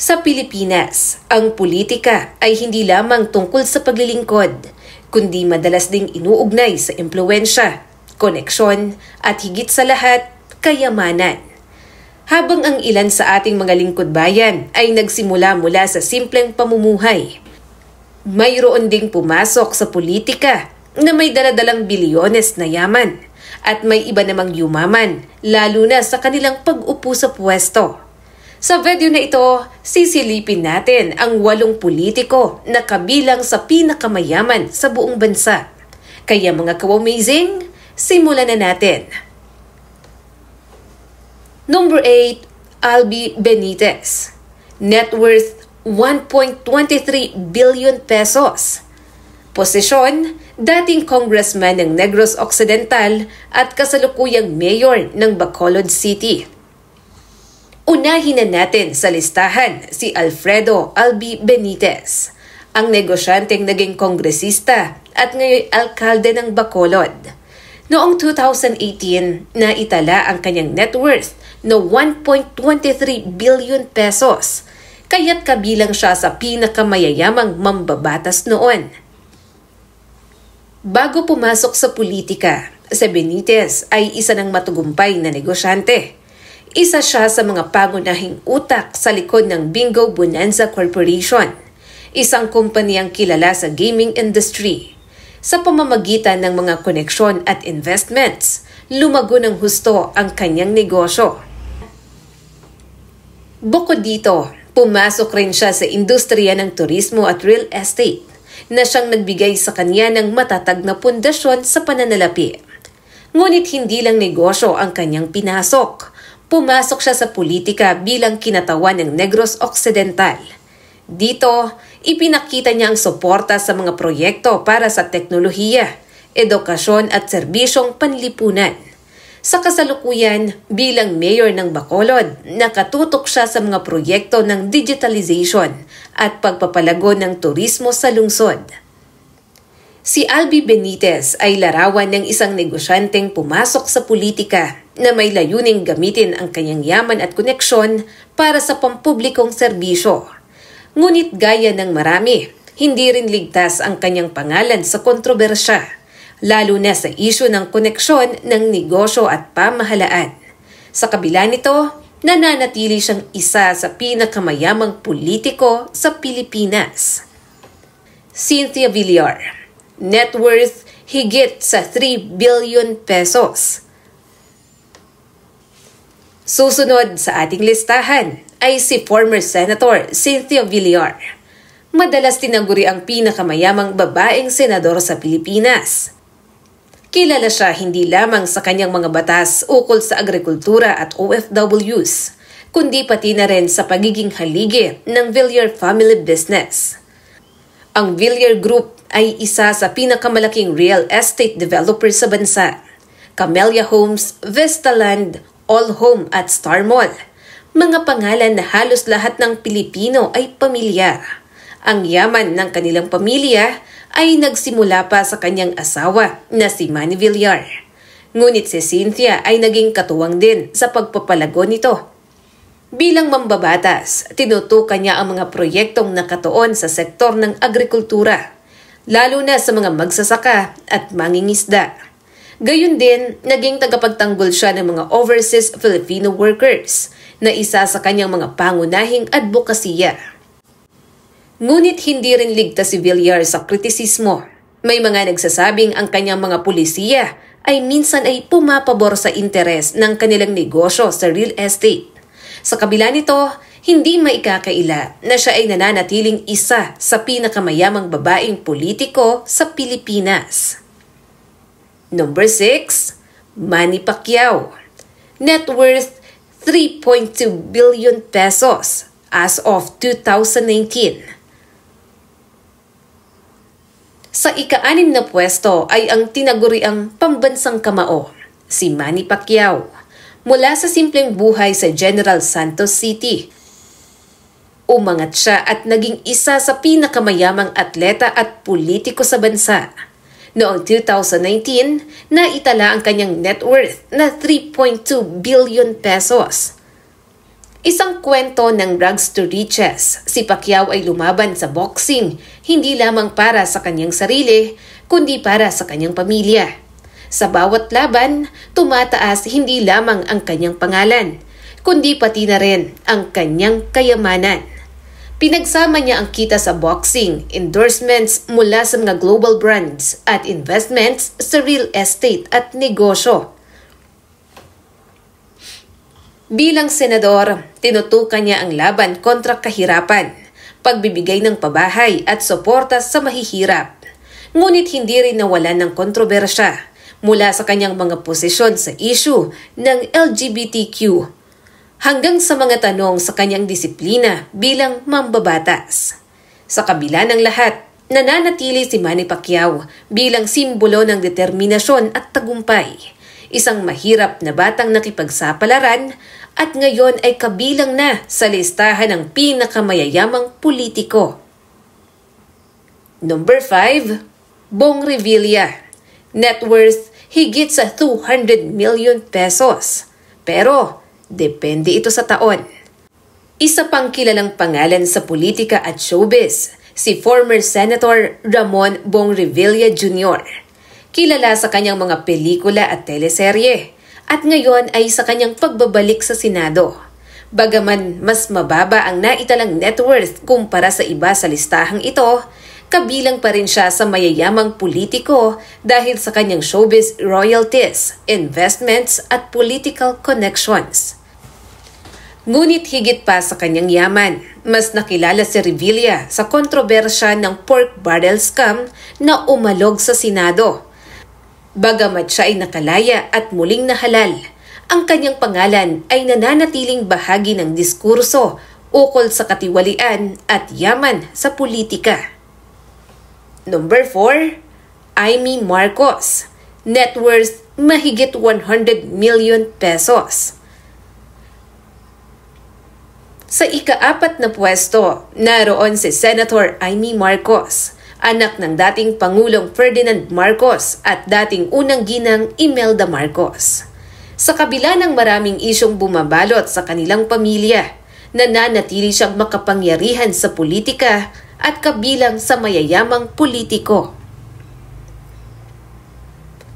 Sa Pilipinas, ang politika ay hindi lamang tungkol sa paglilingkod, kundi madalas ding inuugnay sa impluwensya, koneksyon at higit sa lahat, kayamanan. Habang ang ilan sa ating mga lingkod bayan ay nagsimula mula sa simpleng pamumuhay, mayroon ding pumasok sa politika na may daladalang bilyones na yaman at may iba namang yumaman lalo na sa kanilang pag-upo sa pwesto. Sa video na ito, sisilipin natin ang 8 politiko na kabilang sa pinakamayaman sa buong bansa. Kaya mga ka-amazing, simulan na natin. Number 8, Albi Benitez. Net worth 1.23 billion pesos. Posisyon, dating congressman ng Negros Occidental at kasalukuyang mayor ng Bacolod City. Unahin na natin sa listahan si Alfredo Albi Benitez, ang negosyanteng naging kongresista at ngayon alkalde ng Bacolod. Noong 2018, naitala ang kanyang net worth na 1.23 billion pesos, kaya't kabilang siya sa pinakamayayamang mambabatas noon. Bago pumasok sa politika, si Benitez ay isa ng matagumpay na negosyante. Isa siya sa mga pangunahing utak sa likod ng Bingo Bonanza Corporation, isang kumpanyang kilala sa gaming industry. Sa pamamagitan ng mga koneksyon at investments, lumago ng husto ang kanyang negosyo. Bukod dito, pumasok rin siya sa industriya ng turismo at real estate na siyang nagbigay sa kanya ng matatag na pundasyon sa pananalapi. Ngunit hindi lang negosyo ang kanyang pinasok. Pumasok siya sa politika bilang kinatawan ng Negros Occidental. Dito, ipinakita niya ang suporta sa mga proyekto para sa teknolohiya, edukasyon at serbisyong panlipunan. Sa kasalukuyan, bilang mayor ng Bacolod, nakatutok siya sa mga proyekto ng digitalization at pagpapalago ng turismo sa lungsod. Si Albi Benitez ay larawan ng isang negosyanteng pumasok sa politika na may layuning gamitin ang kanyang yaman at koneksyon para sa pampublikong serbisyo. Ngunit gaya ng marami, hindi rin ligtas ang kanyang pangalan sa kontrobersya, lalo na sa isyu ng koneksyon ng negosyo at pamahalaan. Sa kabila nito, nananatili siyang isa sa pinakamayamang politiko sa Pilipinas. Cynthia Villar. Net worth higit sa 3 billion pesos. Susunod sa ating listahan ay si former Senator Cynthia Villar. Madalas tinaguri ang pinakamayamang babaeng senador sa Pilipinas. Kilala siya hindi lamang sa kanyang mga batas ukol sa agrikultura at OFWs, kundi pati na rin sa pagiging haligi ng Villar family business. Ang Villar Group ay isa sa pinakamalaking real estate developer sa bansa. Camellia Homes, Vistaland, All Home at Star Mall. Mga pangalan na halos lahat ng Pilipino ay pamilyar. Ang yaman ng kanilang pamilya ay nagsimula pa sa kanyang asawa na si Manny Villar. Ngunit si Cynthia ay naging katuwang din sa pagpapalago nito. Bilang mambabatas, tinutukan niya ang mga proyektong nakatuon sa sektor ng agrikultura, lalo na sa mga magsasaka at mangingisda. Gayun din, naging tagapagtanggol siya ng mga overseas Filipino workers na isa sa kanyang mga pangunahing advokasya. Ngunit hindi rin ligtas si Villar sa kritisismo. May mga nagsasabing ang kanyang mga pulisiya ay minsan ay pumapabor sa interes ng kanilang negosyo sa real estate. Sa kabila nito, hindi maikakaila na siya ay nananatiling isa sa pinakamayamang babaeng politiko sa Pilipinas. Number 6, Manny Pacquiao. Net worth 3.2 billion pesos as of 2019. Sa ika-6 na pwesto ay ang tinaguriang pambansang kamao, si Manny Pacquiao. Mula sa simpleng buhay sa General Santos City, umangat siya at naging isa sa pinakamayamang atleta at politiko sa bansa. Noong 2019, naitala ang kanyang net worth na 3.2 billion pesos. Isang kwento ng rags to riches, si Pacquiao ay lumaban sa boxing, hindi lamang para sa kanyang sarili, kundi para sa kanyang pamilya. Sa bawat laban, tumataas hindi lamang ang kanyang pangalan, kundi pati na rin ang kanyang kayamanan. Pinagsama niya ang kita sa boxing, endorsements mula sa mga global brands at investments sa real estate at negosyo. Bilang senador, tinutukan niya ang laban kontra kahirapan, pagbibigay ng pabahay at suporta sa mahihirap. Ngunit hindi rin nawalan ng kontrobersya mula sa kanyang mga posisyon sa issue ng LGBTQ hanggang sa mga tanong sa kanyang disiplina bilang mambabatas. Sa kabila ng lahat, nananatili si Manny Pacquiao bilang simbolo ng determinasyon at tagumpay. Isang mahirap na batang nakipagsapalaran at ngayon ay kabilang na sa listahan ng pinakamayayamang politiko. Number 5, Bong Revilla. Net worth higit sa 200 million pesos. Pero depende ito sa taon. Isa pang kilalang pangalan sa politika at showbiz, si former Senator Ramon Bong Revilla Jr. Kilala sa kanyang mga pelikula at teleserye at ngayon ay sa kanyang pagbabalik sa Senado. Bagaman mas mababa ang naitalang net worth kumpara sa iba sa listahang ito, kabilang pa rin siya sa mayayamang politiko dahil sa kanyang showbiz royalties, investments at political connections. Ngunit higit pa sa kanyang yaman, mas nakilala si Revilla sa kontrobersya ng pork barrel scam na umalog sa Senado. Bagamat siya ay nakalaya at muling nahalal, ang kanyang pangalan ay nananatiling bahagi ng diskurso ukol sa katiwalian at yaman sa politika. Number 4, Amy Marcos. Net worth mahigit 100 million pesos. Sa ika-4 na pwesto, naroon si Senator Amy Marcos, anak ng dating Pangulong Ferdinand Marcos at dating unang ginang Imelda Marcos. Sa kabila ng maraming isyong bumabalot sa kanilang pamilya, nananatili siyang makapangyarihan sa politika at kabilang sa mayayamang politiko.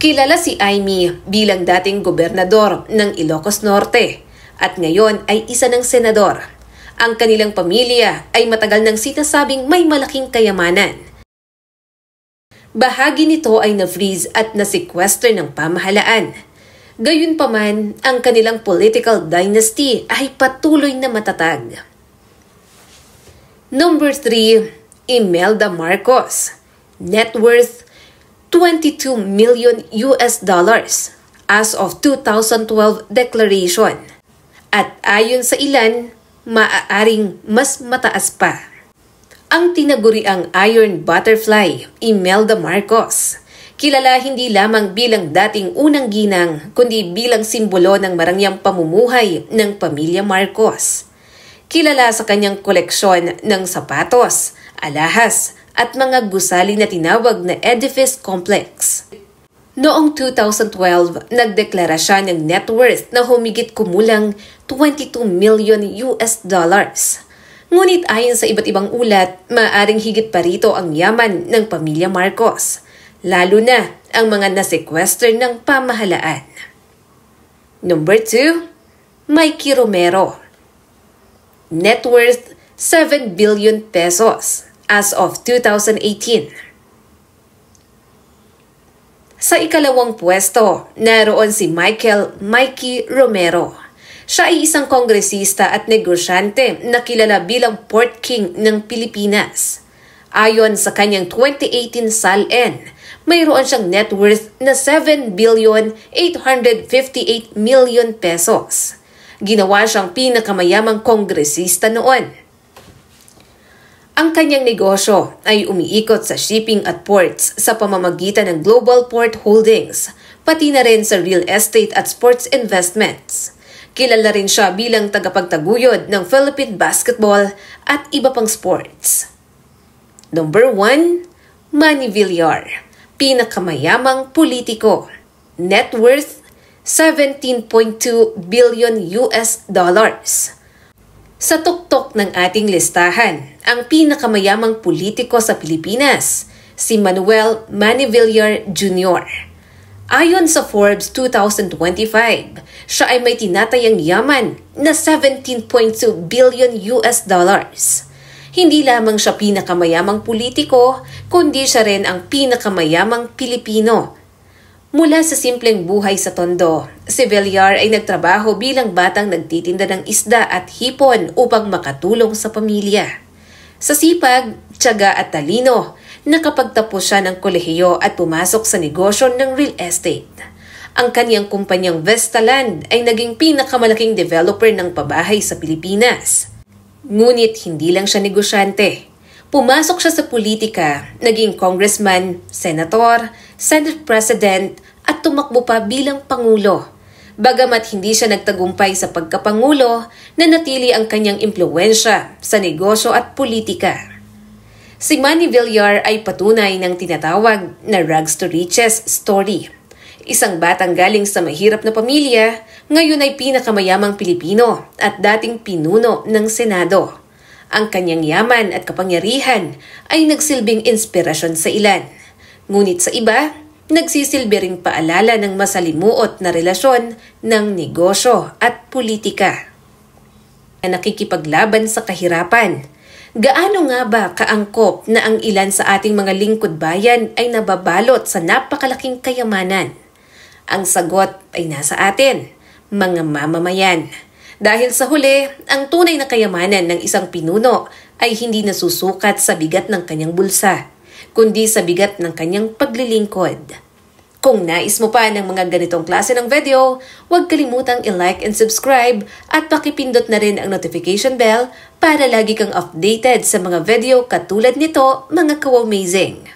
Kilala si Amy bilang dating gobernador ng Ilocos Norte at ngayon ay isa ng senador. Ang kanilang pamilya ay matagal nang sinasabing may malaking kayamanan. Bahagi nito ay na-freeze at na-sequester ng pamahalaan. Gayunpaman, ang kanilang political dynasty ay patuloy na matatag. Number 3, Imelda Marcos. Net worth 22 million US dollars as of 2012 declaration. At ayon sa ilan, maaaring mas mataas pa. Ang tinaguriang Iron Butterfly, Imelda Marcos. Kilala hindi lamang bilang dating unang ginang, kundi bilang simbolo ng marangyang pamumuhay ng pamilya Marcos. Kilala sa kanyang koleksyon ng sapatos, alahas, at mga gusali na tinawag na edifice complex. Noong 2012, nagdeklara siya ng net worth na humigit kumulang 22 million US dollars. Ngunit ayon sa iba't ibang ulat, maaaring higit pa rito ang yaman ng pamilya Marcos, lalo na ang mga nasequester ng pamahalaan. Number 2, Mikey Romero. Net worth 7 billion pesos as of 2018. Sa ikalawang pwesto, naroon si Mikey Romero. Siya ay isang kongresista at negosyante na kilala bilang Port King ng Pilipinas. Ayon sa kanyang 2018 SALN, mayroon siyang net worth na 7 billion 858 million pesos. Ginawa siyang pinakamayamang kongresista noon. Ang kanyang negosyo ay umiikot sa shipping at ports sa pamamagitan ng Global Port Holdings, pati na rin sa real estate at sports investments. Kilala rin siya bilang tagapagtaguyod ng Philippine basketball at iba pang sports. Number 1, Manny Villar, pinakamayamang politiko. Net worth 17.2 billion US dollars. Sa tuktok ng ating listahan, ang pinakamayamang politiko sa Pilipinas, si Manuel Manny Villar Jr. Ayon sa Forbes 2025, siya ay may tinatayang yaman na 17.2 billion US dollars. Hindi lamang siya pinakamayamang politiko, kundi siya rin ang pinakamayamang Pilipino. Mula sa simpleng buhay sa Tondo, si Villar ay nagtrabaho bilang batang nagtitinda ng isda at hipon upang makatulong sa pamilya. Sa sipag, tiyaga at talino, nakapagtapos siya ng kolehiyo at pumasok sa negosyo ng real estate. Ang kanyang kumpanyang Vestaland ay naging pinakamalaking developer ng pabahay sa Pilipinas. Ngunit hindi lang siya negosyante. Pumasok siya sa politika, naging congressman, senator, senate president at tumakbo pa bilang pangulo. Bagamat hindi siya nagtagumpay sa pagkapangulo, nanatili ang kanyang impluwensya sa negosyo at politika. Si Manny Villar ay patunay ng tinatawag na rags to riches story. Isang batang galing sa mahirap na pamilya, ngayon ay pinakamayamang Pilipino at dating pinuno ng Senado. Ang kanyang yaman at kapangyarihan ay nagsilbing inspirasyon sa ilan. Ngunit sa iba, nagsisilbi ring paalala ng masalimuot na relasyon ng negosyo at politika. Nakikipaglaban sa kahirapan. Gaano nga ba kaangkop na ang ilan sa ating mga lingkod bayan ay nababalot sa napakalaking kayamanan? Ang sagot ay nasa atin, mga mamamayan. Dahil sa huli, ang tunay na kayamanan ng isang pinuno ay hindi nasusukat sa bigat ng kanyang bulsa, kundi sa bigat ng kanyang paglilingkod. Kung nais mo pa ng mga ganitong klase ng video, huwag kalimutang i-like and subscribe at pakipindot na rin ang notification bell para lagi kang updated sa mga video katulad nito, mga ka-amazing.